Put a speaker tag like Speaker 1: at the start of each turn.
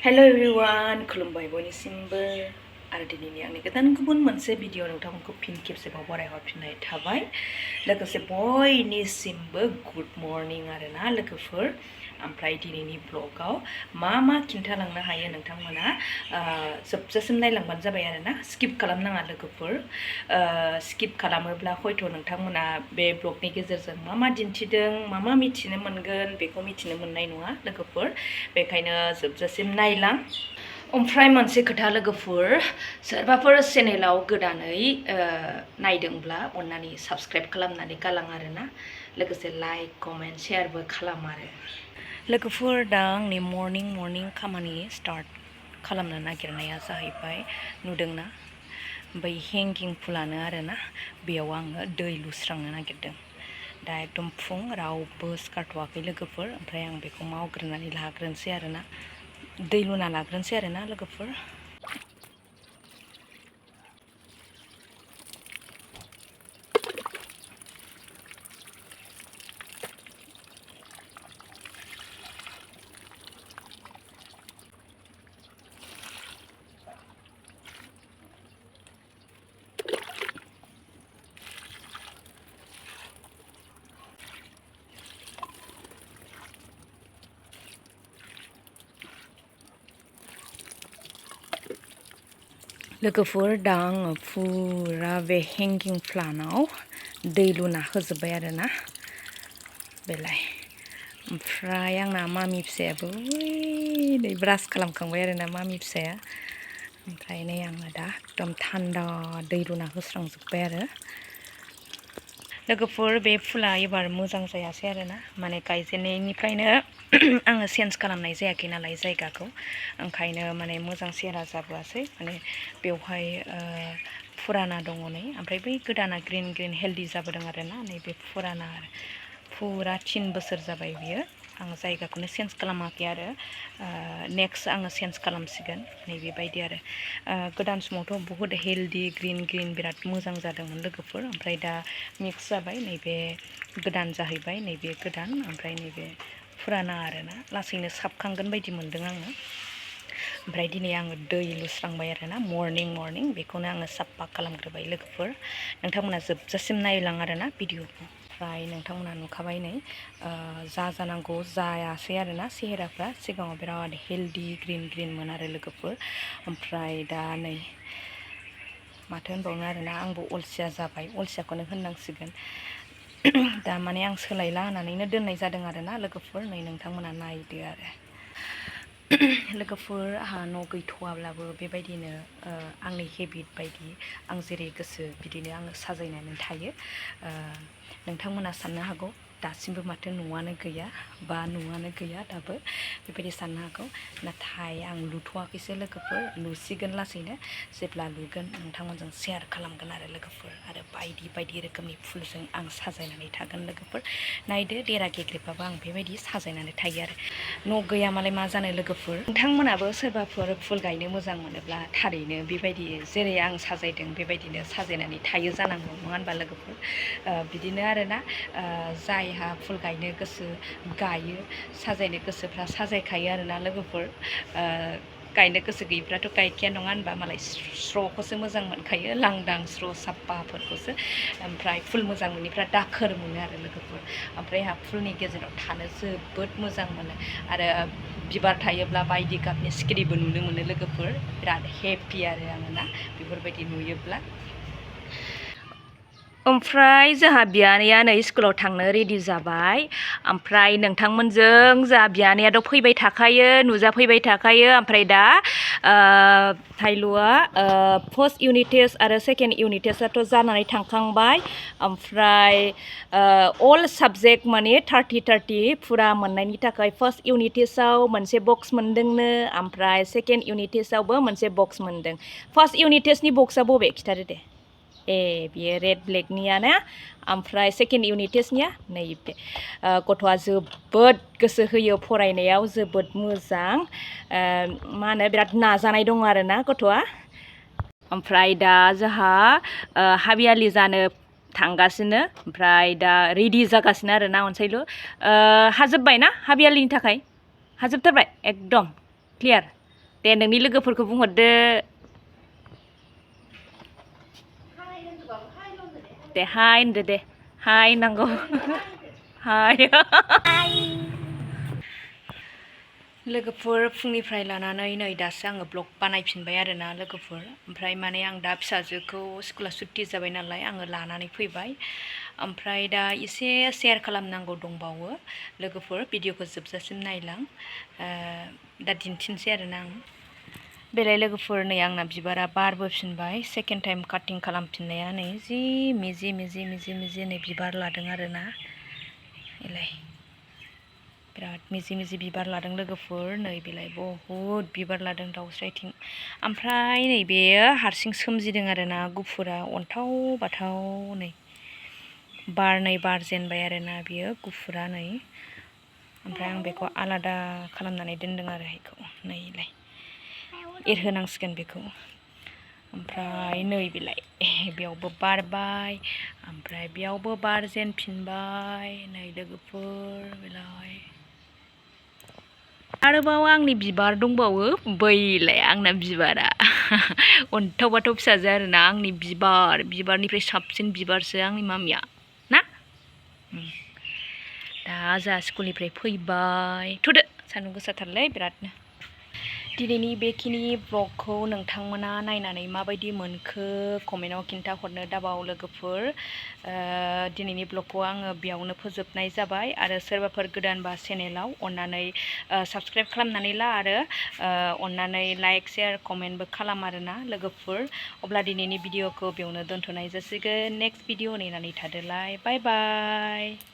Speaker 1: Hello everyone, खुलुमबाय बयनिसिमबो आरो दिनैनि आंनि गोदान गुबुन मोनसे भिडिअ नोंथांमोनखौ फिन खेबसेबाव बरायहरफिननाय थाबाय लोगोसे बयनिसिमबो गुड मर्निं आरोना लोगोफोर ओमफ्राय दिनैनि ब्लगाव मा खिन्थालांनो हायो नोंथांमोना जोबजासिम नायलांबानो जाबाय आरोना स्किप खालामनाङा लोगोफोर स्किप खालामोब्ला हयथ' नोंथांमोना बे ब्लगनि गेजेरजों मा दिन्थिदों मा मिथिनो मोनगोन बेखौ मिथिनो मोननाय नङा लोगोफोर बेखायनो जोबजासिम नायलां ओमफ्राय मोनसे खोथा लोगोफोर सोरबाफोर चेनेलाव गोदानै नायदोंब्ला अन्नानै साबस्क्राइब खालामनानै गालां आरोना लोगोसे लाइक कमेन्ट शेयारबो खालाम आरो लोगोफोर दा आंनि मर्निं खामानि स्टार्ट खालामनो नागिरनाया जाहैबाय नुदोंना बै हेंगिं फुलानो आरोना बेयाव आङो दै लुस्रांनो नागिरदों दा एकदम फुं रावबो सिखारथ'वाखै लोगोफोर ओमफ्राय आं बेखौ मावग्रोनानै लाग्रोनोसै आरोना दै लुना लाग्रोनोसै आरोना लोगोफोर लोगोफोर दा आङो फुरा बे हेंगिं प्लान्टआव दै लुना होजोब्बाय आरोना बेलाय ओमफ्राय आंना मामि फिसायाबो नै ब्रास खालामखांबाय आरोना मामि फिसाया ओमफ्राय नै आङो दा एकदम थान्दा दै लुना होस्रांजोब्बाय आरो लोगोफोर बे फुला एबार मोजां जायासै आरोना माने गायजेननायनिफ्रायनो आङो चेन्ज खालामनाय जायाखै नालाय जायगाखौ ओंखायनो माने मोजां सेहेरा जाबोआसै माने बेवहाय फुराना दङ नै ओमफ्राय बै गोदाना ग्रिन हेल्दि जाबोदों आरोना नैबे फुराना फुरा 3 बोसोर जाबाय बियो आं जायगाखौनो चेन्ज खालामाखै आरो नेक्स्ट आङो चेन्ज खालामसिगोन नैबेबायदि आरो गोदान समावथ' बहुद हेल्दि ग्रिन बिराद मोजां जादोंमोन लोगोफोर ओमफ्राय दा मिक्स जाबाय नैबे गोदान जाहैबाय नैबे गोदान ओमफ्राय नैबे फुराना आरोना लासैनो साबखांगोन बायदि मोनदों आङो ओमफ्राय दिनै आङो दै लुस्रांबाय आरोना मर्निं बेखौनो आङो साफा खालामग्रोबाय लोगोफोर नोंथांमोना जोबजासिम नायलां आरोना भिडिअखौ ओमफ्राय नोंथांमोना नुखाबाय नै जानांगौ जायासै आरोना सेहेराफ्रा सिगाङाव बिराद हेल्दि ग्रिनमोन आरो लोगोफोर ओमफ्राय दा नै माथो होनबावनो आरोना आंबो अलसिया जाबाय अलसियाखौनो होननांसिगोन दा माने आं सोलायला होननानैनो दोननाय जादों आरोना लोगोफोर नै नोंथांमोना नायदो आरो लोगोफोर आंहा न' गैथ'वाब्लाबो बेबायदिनो आंनि हेबिट बायदि आं जेरै गोसो बिदिनो आङो साजायनानै थायो नोंथांमोना साननो हागौ दासिमबो माथो न'आनो गैया बा न'आनो गैया दाबो बेबायदि साननो हागौ नाथाय आं लुथ'वाखैसो लोगोफोर लुसिगोन लासैनो जेब्ला लुगोन नोंथांमोनजों शेयार खालामगोन आरो लोगोफोर आरो बायदि रोखोमनि फुलजों आं साजायनानै थागोन लोगोफोर नायदो देरा गेग्रेबाबो आं बेबायदि साजायनानै थायो आरो न' गैया मालाय मा जानो लोगोफोर नोंथांमोनाबो सोरबाफोर फुल गायनो मोजां मोनोब्ला थारैनो बेबायदि जेरै आं साजायदों बेबायदिनो साजायनानै थायो जानांगौ नङा होनबा लोगोफोर बिदिनो आरोना जायहा फुल गायनो गोसो गायो साजायनो गोसोफ्रा साजायखायो आरोना लोगोफोर गायनो गोसो गैयिफ्राथ' गायखाया नङा होनबा मालाय स्र'खौसो मोजां मोनखायो लांदां स्र' साफाफोरखौसो ओमफ्राय फुल मोजां मोनैफ्रा दाखोर मोनो आरो लोगोफोर ओमफ्राय आंहा फुलनि गेजेराव थानो जोबोद मोजां मोनो आरो बिबार थायोब्ला बायदि गाबनि सिखिरिबो नुनो मोनो लोगोफोर बिराद हेपि आरो आङो ना बेफोरबायदि नुयोब्ला ओमफ्राय जोंहा बियानैया नै स्कुलाव थांनो रेडि जाबाय ओमफ्राय नोंथांमोनजों जोंहा बियानैयाथ' फैबाय थाखायो नुजाफैबाय थाखायो ओमफ्राय दा थाइलुआ फार्स्ट इउनिट टेस्ट आरो सेकेन्ड इउनिट टेस्टआथ' जानानै थांखांबाय ओमफ्राय अल साबजेक्ट माने 30 फुरा मोननायनि थाखाय फार्स्ट इउनिट टेस्टआव मोनसे बक्स मोनदोंनो ओमफ्राय सेकेन्ड इउनिट टेस्टआवबो मोनसे बक्स मोनदों फार्स्ट इउनिट टेस्टनि बक्सआ बबे खिथादो दे बियो रेड ब्लेकनियाना ओमफ्राय सेकेन्ड इउनिट टेस्टनिया नैबे गथ'आ जोबोद गोसो होयो फरायनायाव जोबोद मोजां मा होनो बिराद नाजानाय दङ आरोना गथ'आ ओमफ्राय दा जोंहा हाबियालि जानो थांगासिनो ओमफ्राय दा रेडि जागासिनो आरोना अनसायलु हाजोब्बाय ना हाबियालिनि थाखाय हाजोबथारबाय एकदम क्लियार दे नोंनि लोगोफोरखौ बुंहरदो दे हाय होनदो दे हाय होननांगौ हाय लोगोफोर फुंनिफ्राय लानानै नै दासो आङो ब्लग बानायफिनबाय आरोना लोगोफोर ओमफ्राय माने आं दा फिसाजोखौ स्कुला सुट्टि जाबाय नालाय आङो लानानै फैबाय ओमफ्राय दा एसे शेयार खालामनांगौ दंबावो लोगोफोर भिडिअखौ जोबजासिम नायलां दा दिन्थिनोसै आरोना आं बेलाय लोगोफोर नै आंना बिबारा बारबोफिनबाय सेकेन्ड टाइम काटिं खालामफिननाया नै जि मिजि मिजि मिजि मिजि नै बिबार लादों आरोना इलाय बिराद मिजि मिजि बिबार लादों लोगोफोर नै बेलाय बहुद बिबार लादों दाउस्रि आथिं ओमफ्राय नै बेयो हारसिं सोमजिदों आरोना गुफुरा अन्थाव बाथाव नै बारनै बारजेनबाय आरोना बियो गुफुरा नै ओमफ्राय आं बेखौ आलादा खालामनानै दोनदों आरो बेखौ नैलाय एरहोनांसिगोन बेखौ ओमफ्राय नै बेलाय बेयावबो बारबाय ओमफ्राय बेयावबो बारजेनफिनबाय नै लोगोफोर बेलाय आरोबाव आंनि बिबार दंबावो बैलाय आंना बिबारा अन्थाव बाथाव फिसाजो आरोना आंनि बिबारनिफ्राय साबसिन बिबारसो आंनि मामिया ना दा जोंहा स्कुलनिफ्राय फैबाय थुदो सान्दुं गोसाथारलै बिरादनो दिनैनि बेखिनि ब्लगखौ नोंथांमोना नायनानै माबायदि मोनखो कमेन्टआव खिन्थाहरनो दाबाव लोगोफोर दिनैनि ब्लगखौ आङो बेयावनो फोजोबनाय जाबाय आरो सोरबाफोर गोदानबा चेनेलाव अननानै साबस्क्राइब खालामनानै ला आरो अननानै लाइक शेयार कमेन्टबो खालाम आरोना लोगोफोर अब्ला दिनैनि भिडिअखौ बेयावनो दोनथ'नाय जासिगोन नेक्स्ट भिडिअ नेनानै थादोलाय बाय बाय